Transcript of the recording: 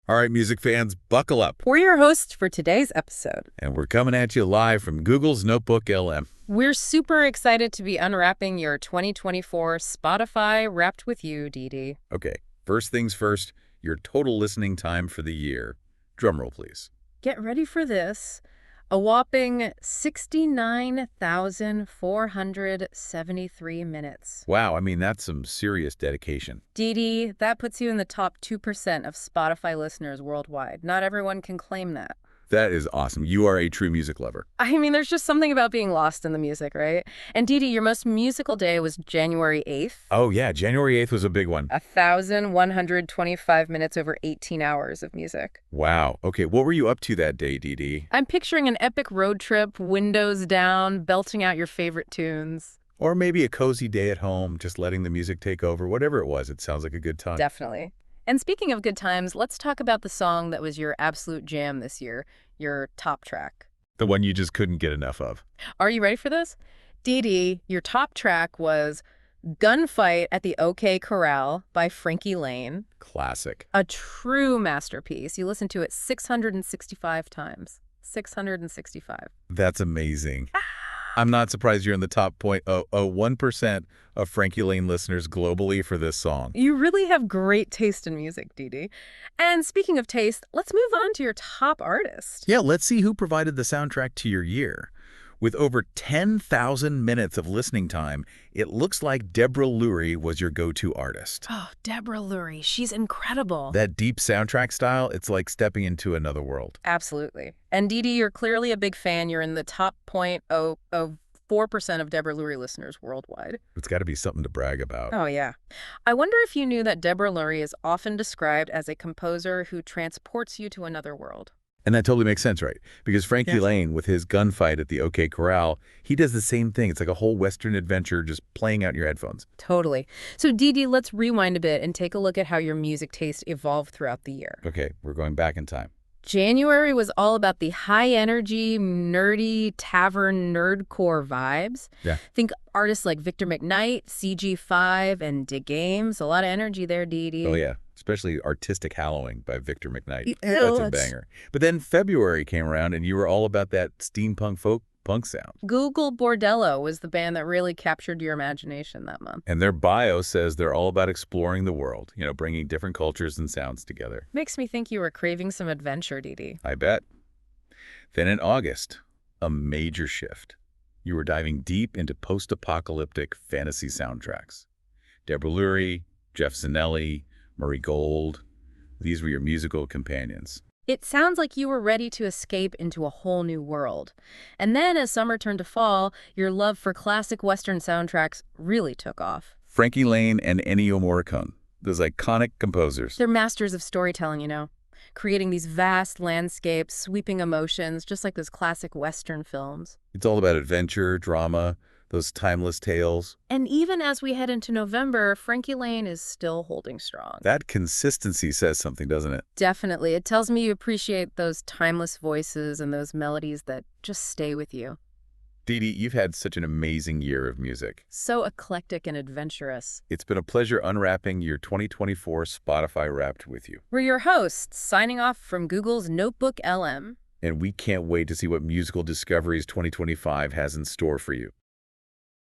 All right, music fans, buckle up. We're your hosts for today's episode. And we're coming at you live from Google's Notebook LM. We're super excited to be unwrapping your 2024 Spotify Wrapped with You, Dee Dee. Okay, first things first, your total listening time for the year. Drumroll, please. Get ready for this. A whopping 69,473 minutes. Wow, I mean, that's some serious dedication. Dee Dee, that puts you in the top 2% of Spotify listeners worldwide. Not everyone can claim that. That is awesome. You are a true music lover. I mean, there's just something about being lost in the music, right? And Dee Dee, your most musical day was January 8th. Oh, yeah, January 8th was a big one. 1,125 minutes over 18 hours of music. Wow. Okay, what were you up to that day, Dee Dee? I'm picturing an epic road trip, windows down, belting out your favorite tunes. Or maybe a cozy day at home, just letting the music take over. Whatever it was, it sounds like a good time. Definitely. And speaking of good times, let's talk about the song that was your absolute jam this year, your top track. The one you just couldn't get enough of. Are you ready for this? Dee Dee, your top track was Gunfight at the OK Corral by Frankie Laine. Classic. A true masterpiece. You listened to it 665 times. 665. That's amazing. I'm not surprised you're in the top 0.001% of Frankie Laine listeners globally for this song. You really have great taste in music, Dee Dee. And speaking of taste, let's move on to your top artist. Yeah, let's see who provided the soundtrack to your year. With over 10,000 minutes of listening time, it looks like Deborah Lurie was your go-to artist. Oh, Deborah Lurie. She's incredible. That deep soundtrack style, it's like stepping into another world. Absolutely. And Dee Dee, you're clearly a big fan. You're in the top 0.04% of Deborah Lurie listeners worldwide. It's got to be something to brag about. Oh, yeah. I wonder if you knew that Deborah Lurie is often described as a composer who transports you to another world. And that totally makes sense, right? Because Frankie Yes. Laine, with his gunfight at the OK Corral, he does the same thing. It's like a whole Western adventure just playing out in your headphones. Totally. So, Dee Dee, let's rewind a bit and take a look at how your music taste evolved throughout the year. Okay, we're going back in time. January was all about the high-energy, nerdy, tavern, nerdcore vibes. Yeah. Think artists like Victor McKnight, CG5, and Dig Games. A lot of energy there, Dee Dee. Oh, yeah. Especially Artistic Hallowing by Victor McKnight. Ew, That's a that's- banger. But then February came around and you were all about that steampunk folk punk sound. Google Bordello was the band that really captured your imagination that month. And their bio says they're all about exploring the world, bringing different cultures and sounds together. Makes me think you were craving some adventure, Dee Dee. I bet. Then in August, a major shift. You were diving deep into post-apocalyptic fantasy soundtracks. Deborah Lurie, Jeff Zanelli, Murray Gold. These were your musical companions. It sounds like you were ready to escape into a whole new world. And then as summer turned to fall, your love for classic Western soundtracks really took off. Frankie Laine and Ennio Morricone, those iconic composers. They're masters of storytelling, creating these vast landscapes, sweeping emotions, just like those classic Western films. It's all about adventure, drama, those timeless tales. And even as we head into November, Frankie Laine is still holding strong. That consistency says something, doesn't it? Definitely. It tells me you appreciate those timeless voices and those melodies that just stay with you. Dee Dee, you've had such an amazing year of music. So eclectic and adventurous. It's been a pleasure unwrapping your 2024 Spotify Wrapped with you. We're your hosts, signing off from Google's Notebook LM. And we can't wait to see what musical discoveries 2025 has in store for you.